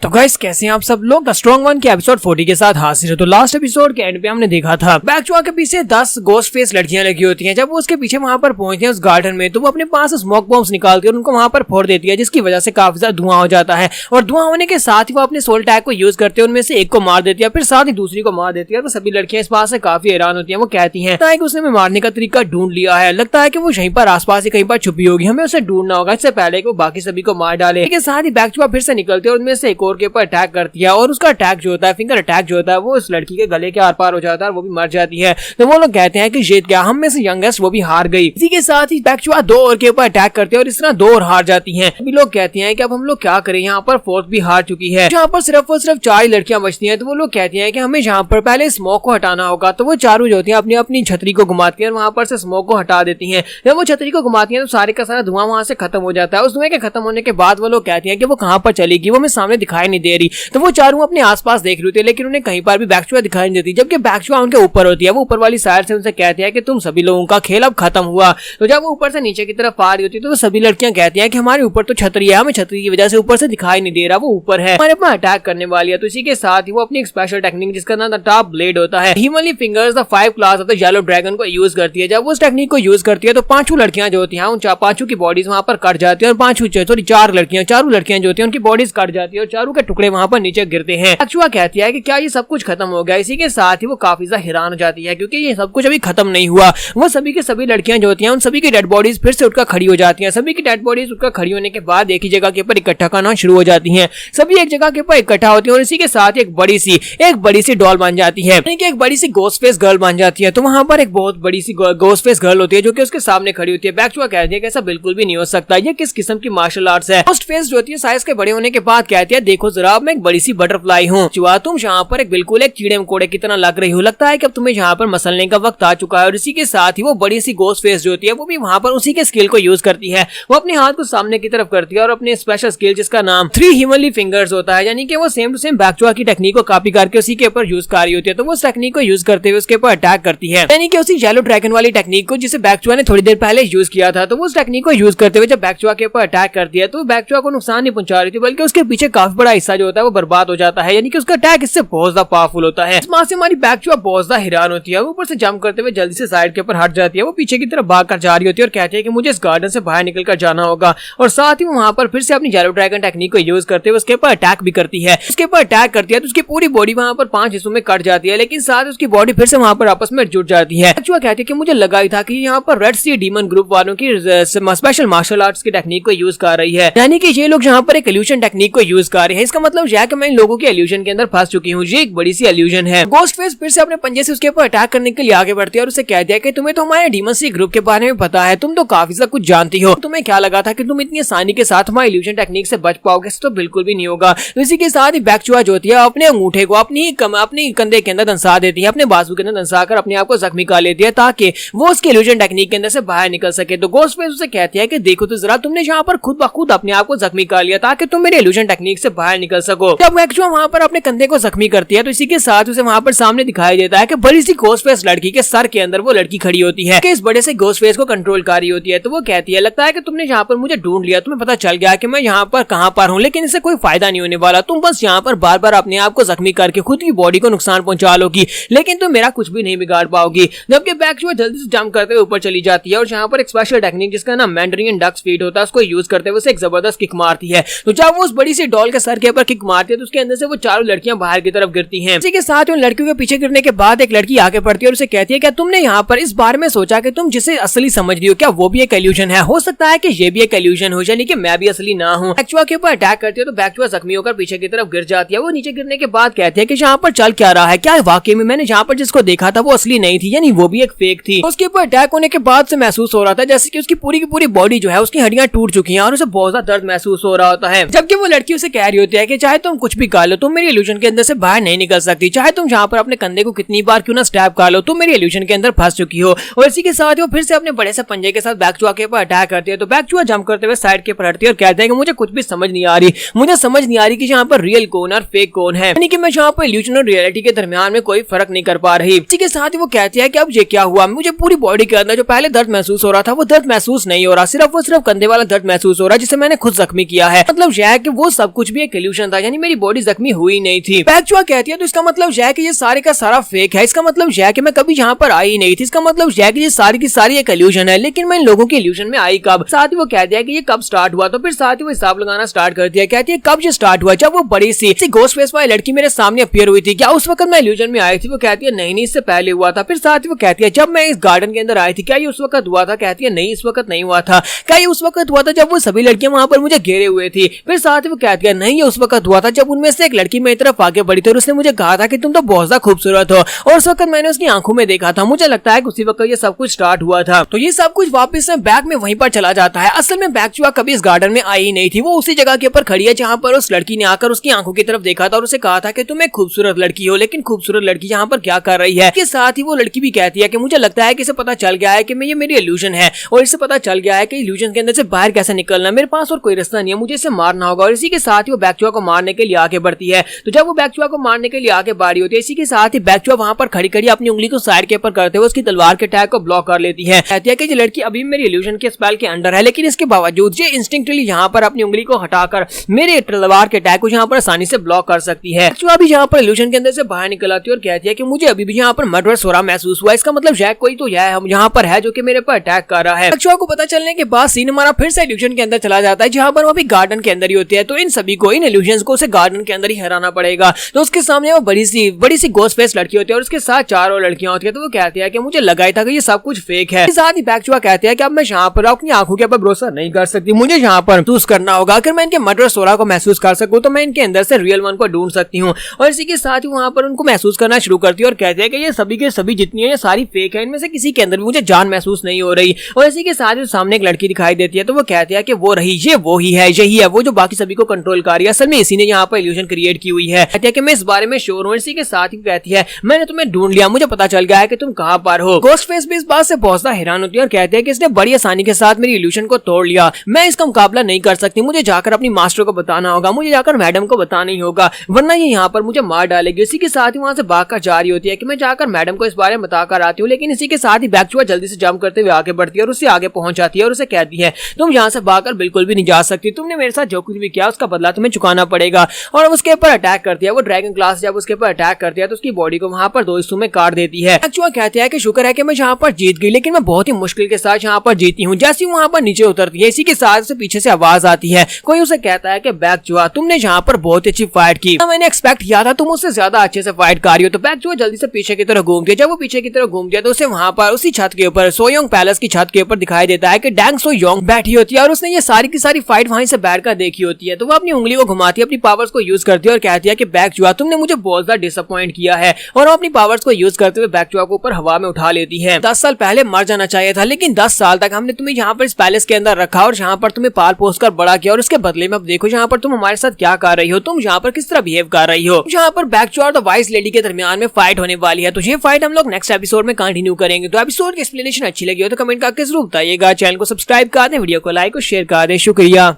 तो गाइस कैसे हैं आप सब लोग। द स्ट्रॉन्ग वन के एपिसोड 40 के साथ हाजिर है। तो लास्ट एपिसोड के एंड पे हमने देखा था बैकचुआ के पीछे 10 गोस्ट फेस लड़कियां लगी होती हैं। जब वो उसके पीछे वहां पर पहुंचते हैं उस गार्डन में, तो वो अपने पास स्मोक बॉम्ब्स निकालती है और उनको वहां पर फोड़ देती है, जिसकी वजह से काफी ज्यादा धुआं हो जाता है। और धुआं होने के साथ ही वो अपने सोल टैग को यूज करते हैं, उनमें से एक को मार देती है, फिर साथ ही दूसरी को मार देती है। तो सभी लड़कियां इस बात से काफी हैरान होती है। वो कहती है कि उसने मारने का तरीका ढूंढ लिया है, लगता है कि वो यहीं पर आसपास ही कहीं पर छुपी होगी, हमें उसे ढूंढना होगा इससे पहले कि वो बाकी सभी को मार डाले। लेकिन साथ ही बैकचुआ फिर से निकलती है और उनमें से एक और के ऊपर अटैक करती है, और उसका अटैक जो होता है, फिंगर अटैक जो होता है, वो उस लड़की के गले के आर पार हो जाता है और वो भी मर जाती है। तो वो लोग कहते हैं कि जीत गया, हम में से यंगेस्ट वो भी हार गई। इसी के साथ ही बैकचुआ 2 और के ऊपर अटैक करते हैं और इस तरह 2 और हार जाती हैं। सभी लोग कहते हैं कि अब हम लोग क्या करें, यहाँ पर 4th भी हार चुकी है। यहाँ पर सिर्फ और सिर्फ 4 लड़कियां बचती हैं। तो वो लोग कहती हैं कि हमें यहाँ पर पहले स्मोक को हटाना होगा। तो वो चारों जो होती हैं अपनी अपनी छतरी को घुमाती हैं और वहां पर से स्मोक को हटा देती हैं। जब वो छतरी को घुमाती हैं तो सारे का सारा धुआं वहां से खत्म हो जाता है। उस धुएं के खत्म होने के बाद वो लोग कहती हैं कि वो कहां पर चलेगी, वो हमें सामने दिखाई नहीं दे रही। तो वो चारों अपने आसपास देख रही होती है, लेकिन उन्हें कहीं पर भी बैकचुआ दिखाई नहीं देती। जबकि बैकचुआ उनके ऊपर होती है। वो ऊपर वाली साइड से उनसे कहती है कि तुम सभी लोगों का खेल अब खत्म हुआ। तो जब वो ऊपर से नीचे की तरफ आ रही होती है तो सभी लड़कियां कहती हैं कि हमारे ऊपर तो छतरी है, हमें छतरी की वजह से ऊपर से दिखाई नहीं दे रहा, वो ऊपर है, हमारे पर अटैक करने वाली है। तो इसी के साथ ही वो अपनी एक स्पेशल टेक्निक जिसका नाम टॉप ब्लेड होता है, हिमली fingers the 5 class of the yellow dragon को यूज करती है। जब वो उस टेक्निक को यूज करती है तो 5 लड़कियां जो होती हैं उन 5 की बॉडीज वहां पर कट जाती है और 4 लड़कियां जो होती हैं उनकी बॉडीज कट जाती है और चारों के टुकड़े वहां पर नीचे गिरते हैं। बैकचुआ कहती है कि क्या ये सब कुछ खत्म हो गया। इसी के साथ ही वो काफी ज्यादा हैरान हो जाती है क्योंकि ये सब कुछ अभी खत्म नहीं हुआ। वो सभी के सभी लड़कियां जो होती हैं उन सभी की डेड बॉडीज फिर से उठकर खड़ी हो जाती हैं। सभी की डेड बॉडीज उठकर खड़ी होने के बाद एक ही जगह के ऊपर इकट्ठा करना शुरू हो जाती हैं। सभी एक जगह के ऊपर इकट्ठा होती हैं और इसी के साथ एक बड़ी सी डॉल बन जाती है, यानी कि एक बड़ी सी गोस्ट फेस गर्ल बन जाती है। तो वहां पर एक बहुत बड़ी सी गोस्ट फेस गर्ल होती है जो कि उसके सामने खड़ी होती है। बैकचुआ कहती है कि ऐसा बिल्कुल भी नहीं हो सकता, ये किस किस्म की मार्शल आर्ट्स है। गोस्ट फेस जो होती है साइज के बड़े होने के बाद कहती है देखो जरा मैं एक बड़ी सी बटरफ्लाई हूँ, तुम यहाँ पर बिल्कुल एक कीड़े मकोड़े की तरह लग रही हो, लगता है कि अब तुम्हें यहाँ पर मसलने का वक्त आ चुका है। और इसी के साथ ही वो बड़ी सी गोस्ट फेस जो होती है वो भी वहां पर उसी के स्किल को यूज करती है। वो अपने हाथ को सामने की तरफ करती है और अपने स्पेशल स्किल जिसका नाम 3 हिमली फिंगर्स होता है, यानी कि वो सेम टू सेम बैकचुआ की टेक्निक को कॉपी करके उसी के ऊपर यूज कर रही होती है। तो वो उस टेक्निक को यूज करते हुए उसके ऊपर अटैक करती है, यानी कि उसी येलो ड्रैगन वाली टेक्निक को जिसे बैकचुआ ने थोड़ी देर पहले यूज किया था। तो वो उस टेक्निक को यूज करते हुए जब बैकचुआ के ऊपर अटैक करती है तो बैकचुआ को नुकसान नहीं पहुंचा रही थी, बल्कि उसके पीछे काफी बड़ा हिस्सा जो होता है वो बर्बाद हो जाता है, यानी कि उसका अटैक इससे बहुत ज्यादा पावरफुल होता है। इस बात से हमारी बैकचुआ बहुत ज्यादा हैरान होती है। वो ऊपर से जंप करते हुए जल्दी से साइड के ऊपर हट जाती है। वो पीछे की तरफ भाग कर जा रही होती है और कहती है कि मुझे इस गार्डन से बाहर निकल कर जाना होगा। और साथ ही वहां पर फिर से अपनी येलो ड्रैगन टेक्निक को यूज करते हुए उसके ऊपर अटैक भी करती है। उसके ऊपर अटैक करती है तो उसकी पूरी बॉडी वहां पर 5 हिस्सों में कट जाती है, लेकिन साथ उसकी बॉडी फिर से वहां पर आपस में जुट जाती है। बैकचुआ कहती है कि मुझे लगा ही था कि यहाँ पर रेड सी डीमन ग्रुप वालों की स्पेशल मार्शल आर्ट्स की टेक्निक को यूज कर रही है, यानी कि ये लोग यहाँ पर एक इल्यूजन टेक्निक को यूज कर रहे हैं। इसका मतलब यह है कि मैं इन लोगों के इल्यूजन के अंदर फंस चुकी हूँ, ये एक बड़ी सी इल्यूजन है। गोस्ट फेस फिर से अपने पंजे से उसके ऊपर अटैक करने के लिए आगे बढ़ती है और उसे कहती है कि तुम्हें तो हमारे डीमन सी ग्रुप के बारे में पता है, तुम तो काफी ज्यादा कुछ जानती हो, तुम्हें क्या लगा था कि तुम इतनी आसानी के साथ हमारे इल्यूजन टेक्निक से बच पाओगे, तो बिल्कुल भी नहीं होगा। तो इसी के साथ ही बैकचुआ जो होती है अपने अंगूठे को अपनी कंधे के अंदर दंसा देती है, अपने बाजू के अंदर दंसा कर अपने आप को जख्मी कर लेती है ताकि वो उसके इल्यूजन टेक्निक के अंदर से बाहर निकल सके। तो गोस्ट फेस उसे कहती है कि देखो तो जरा तुमने यहाँ पर खुद ब खुद अपने आप को जख्मी कर लिया ताकि तुम मेरे इल्यूजन टेक्निक से बाहर निकल सको। जब बैकचुआ वहां पर अपने कंधे को जख्मी करती है तो इसी के साथ उसे वहां पर सामने दिखाई देता है कि बड़ी सी गोस्ट फेस लड़की के सर के अंदर वो लड़की खड़ी होती है कि इस बड़े से गोस्ट फेस को कंट्रोल कर रही होती है। तो वो कहती है लगता है कि तुमने यहाँ पर मुझे ढूंढ लिया, तुम्हें पता चल गया कि मैं यहाँ पर कहाँ पर हूँ, लेकिन इससे कोई फायदा नहीं होने वाला, तुम बस यहाँ पर बार बार अपने आप को जख्मी करके खुद की बॉडी को नुकसान पहुंचा लोगी, लेकिन तुम मेरा कुछ भी नहीं बिगाड़ पाओगी। जबकि बैकचुआ जल्दी से जंप करते हुए ऊपर चली जाती है और यहाँ पर एक स्पेशल टेक्निक जिसका नाम मैंड्रियन डक्स फीट होता है उसको यूज करते हुए उसे एक जबरदस्त किक मारती है। तो जब वो उस बड़ी सी डॉल के सर के ऊपर किक मारती है तो उसके अंदर से वो 4 लड़कियां बाहर की तरफ गिरती हैं। इसी के साथ उन लड़कियों के पीछे गिरने के बाद एक लड़की आगे बढ़ती है और उसे कहती है क्या तुमने यहाँ पर इस बारे में सोचा कि तुम जिसे असली समझ रही हो क्या वो भी एक इल्यूजन है, हो सकता है कि ये भी एक इल्यूजन हो, यानी कि मैं भी असली ना हूँ। बैकचुआ के ऊपर अटैक करती है तो बैकचुआ जख्मी होकर पीछे की तरफ गिर जाती है। वो नीचे गिरने के बाद कहती है कि यहाँ पर चल क्या रहा है, क्या वाकई में मैंने यहाँ पर जिसको देखा था वो असली नहीं थी, यानी वो भी एक फेक थी। उसके ऊपर अटैक होने के बाद से महसूस हो रहा था जैसे कि उसकी पूरी की पूरी बॉडी जो है उसकी हड्डियां टूट चुकी हैं और उसे बहुत ज्यादा दर्द महसूस हो रहा होता है। जबकि वो लड़की उसे कह रही होती है कि चाहे तुम कुछ भी कर लो तुम मेरी इल्यूजन के अंदर से बाहर नहीं निकल सकती, चाहे तुम यहाँ पर अपने कंधे को कितनी बार क्यों ना स्टैब कर लो, तुम मेरी इल्यूजन के अंदर फंस चुकी हो। और इसी के साथ वो फिर से अपने बड़े से पंजे के साथ बैकचुआ के ऊपर अटैक करती है। तो बैकचुआ जंप करते हुए साइड के ऊपर हटती है और कहते हैं कि मुझे कुछ भी समझ नहीं आ रही, मुझे समझ नहीं आ रही कि यहाँ पर रियल कौन और फेक कौन है, यानी कि मैं यहाँ पर इल्यूजन और रियलिटी के दरमियान में कोई फर्क नहीं कर पा रही। इसी के साथ ही वो कहती है कि अब ये क्या हुआ, मुझे पूरी बॉडी के अंदर जो पहले दर्द महसूस हो रहा था वो दर्द महसूस नहीं हो रहा, सिर्फ कंधे वाला दर्द महसूस हो रहा है जिसे मैंने खुद जख्मी किया है। मतलब यह है कि वो सब कुछ भी एक इल्यूजन था, यानी मेरी बॉडी जख्मी हुई नहीं थी। बैकचुआ कहती है तो इसका मतलब यह है कि ये सारे का सारा फेक है, इसका मतलब यह है कि मैं कभी यहाँ पर आई नहीं थी, इसका मतलब यह है कि ये सारी की सारी एक इल्यूजन है। लेकिन मैं इन लोगों के इल्यूजन में आई कब? साथ ही वो कहती है कि ये कब स्टार्ट हुआ, तो फिर साथ ही वो हिसाब लगाना स्टार्ट करती है। कहती है कब ये स्टार्ट हुआ? जब वो बड़ी सी घोस्ट फेस वाली लड़की मेरे सामने अपीयर हुई थी, क्या उस वक्त मैं इल्यूजन में आई थी? वो कहती है नहीं, इससे पहले हुआ था। फिर साथ ही वो कहती है जब मैं इस गार्डन के अंदर आई थी, क्या ये उस वक्त हुआ था? कहती है नहीं, इस वक्त नहीं हुआ था। क्या ये उस वक्त हुआ था जब वो सभी लड़कियां वहां पर मुझे घेरे हुए थी? फिर साथ ही वो कहती है नहीं, ये उस वक्त हुआ था जब उनमें से एक लड़की मेरी तरफ आगे बढ़ी थी और उसने मुझे कहा था कि तुम तो बहुत ज्यादा खूबसूरत हो, और उस वक्त मैंने उसकी आंखों में देखा था। मुझे लगता है कि उसी वक्त ये सब कुछ स्टार्ट हुआ था। तो ये सब कुछ वापस में बैक में वहीं पर चला जाता है। असल में बैकचुआ कभी इस गार्डन में आई नहीं थी, वो उसी जगह के ऊपर खड़ी है जहां पर उस लड़की ने आकर उसकी आंखों की तरफ देखा था और उसे कहा था कि तुम एक खूबसूरत लड़की हो। लेकिन खूबसूरत लड़की यहाँ पर क्या कर रही है? के साथ ही वो लड़की भी कहती है कि मुझे लगता है कि इसे पता चल गया है कि ये मेरी इल्यूजन है, और इसे पता चल गया है कि इल्यूजन के अंदर से बाहर कैसे निकलना, मेरे पास और कोई रास्ता नहीं है, मुझे इसे मारना होगा। और इसी के साथ ही वो बैकचुआ को मारने के लिए आगे बढ़ती है। तो जब वो बैकचुआ को मारने के लिए आगे बढ़ी होती है, इसी के साथ ही बैकचुआ वहां पर खड़ी खड़ी अपनी उंगली को साइड के ऊपर करते हुए उसकी तलवार के अटैक को ब्लॉक कर लेती है। कहती है कि ये लड़की अभी मेरी इल्यूजन के स्पेल के अंडर है, लेकिन इसके बावजूद ये इंस्टिंक्टिवली यहाँ पर अपनी उंगली को हटाकर मेरे तलवार के अटैक को यहाँ पर आसानी से ब्लॉक कर सकती है। बैकचुआ भी यहाँ पर इल्यूजन के अंदर से बाहर निकल आती है और कहती है कि मुझे अभी भी यहाँ पर मर्डरस हो रहा महसूस हुआ, इसका मतलब यह कोई तो यहाँ पर है जो कि मेरे पर अटैक कर रहा है। बैकचुआ को पता चलने के बाद सीन हमारा फिर से इल्यूजन के अंदर चला जाता है, जहाँ पर वो भी गार्डन के अंदर ही होती है। तो इन सभी को, इन इल्यूजन्स को उसे गार्डन के अंदर ही हराना पड़ेगा। तो उसके सामने वो बड़ी सी घोस्ट फेस लड़की होती है और उसके साथ 4 और लड़कियां होती है। तो वो कहती है कि मुझे लगा ही था कि ये सब कुछ फेक है। साथ ही बैकचुआ कहते हैं कि अब मैं यहाँ पर अपनी आंखों के ऊपर भरोसा नहीं कर सकती, मुझे यहाँ पर महसूस करना होगा। अगर मैं इनके मर्डर सोरा को महसूस कर सकूं तो मैं इनके अंदर से रियल वन को ढूंढ सकती हूँ। और इसी के साथ ही वहां पर उनको महसूस करना शुरू करती है और कहते हैं कि ये सभी के सभी जितनी है ये सारी फेक है, इनमें से किसी के अंदर भी मुझे जान महसूस नहीं हो रही। और इसी के साथ ही सामने एक लड़की दिखाई देती है। तो वो कहती है कि वो रही, ये वो ही है, यही है वो जो बाकी सभी को कंट्रोल कर रही है। असल में इसी ने यहाँ पर इल्यूजन क्रिएट की हुई है। कहती है कि मैं इस बारे में श्योर हूँ। इसी के साथ ही कहती है मैंने तुम्हें ढूंढ लिया, मुझे पता चल गया है कि तुम कहाँ पर हो। घोस्ट फेस भी इस बात से बहुत ज्यादा हैरान होती है और कहते हैं कि इसने बड़ी आसानी के साथ मेरी इल्यूजन को तोड़ लिया, मैं इसका मुकाबला नहीं कर सकती, मुझे जाकर अपनी मास्टर को बताना होगा, मुझे जाकर मैडम को बताना ही होगा, वरना ये यहाँ पर मुझे मार डालेगी। इसी के साथ ही वहां से भागकर जा रही होती है कि मैं जाकर मैडम को इस बारे में बताकर आती हूँ। लेकिन इसी के साथ ही बैकचुआ जल्दी से जंप करते हुए आगे बढ़ती है और उससे आगे पहुंच जाती है और उसे कहती है तुम यहाँ से भागकर बिल्कुल भी नहीं जा सकती, तुमने मेरे साथ जो कुछ भी किया उसका बदला तुम्हें चुकाना पड़ेगा। और उसके ऊपर अटैक करती है। वो ड्रैगन क्लास जब उसके ऊपर अटैक करती है तो उसकी बॉडी को वहां पर 2 हिस्सों में काट देती है। बैकचुआ कहती है कि शुक्र है कि मैं यहाँ पर जीत गई, लेकिन मैं बहुत ही मुश्किल के साथ यहाँ पर जीती हूँ। जैसे ही वहां पर नीचे उतरती है, इसी के साथ से पीछे से आवाज आती है, कोई उसे कहता है कि बैकचुआ तुमने यहाँ पर बहुत अच्छी फाइट की, मैंने एक्सपेक्ट किया था तुम उससे ज्यादा अच्छे से फाइट कर रही हो। तो बैकचुआ जल्दी से पीछे की तरफ घूमती है। जब वो पीछे की तरफ घूमती है तो उसे वहां पर उसी छत के ऊपर सोयोंग पैलेस की छत के ऊपर दिखाई देता है कि डैंग सोयोंग बैठी होती है और उसने ये सारी की सारी फाइट वहीं से बैठकर देखी होती है। तो वो अपनी उंगली को घुमाती है, अपनी पावर्स को यूज करती है और कहती है कि बैकचुआ तुमने मुझे बहुत ज्यादा डिसअपॉइंट किया है। और वो अपनी पावर्स को यूज करते हुए बैकचुआ को ऊपर हवा में उठा लेती है। 10 साल पहले मर जाना चाहिए था, लेकिन 10 साल तक हमने तुम्हें यहाँ पर इस पैलेस के अंदर रखा और यहाँ पर तुम्हें पाल पोस कर बड़ा किया, और उसके बदले में अब देखो यहाँ पर तुम हमारे साथ क्या कर रही हो, तुम यहाँ पर किस तरह बिहेव कर रही हो। यहाँ पर बैकचुआ और द वाइस लेडी के दरमियान में फाइट होने वाली है। तो ये फाइट हम लोग नेक्स्ट एपिसोड में कंटिन्यू करेंगे। तो एपिसोड की एक्सप्लेनेशन अच्छी लगी हो तो कमेंट करके जरूर बताइएगा। चैनल को सब्सक्राइब कर दें, वीडियो को लाइक और शेयर कर दें। शुक्रिया।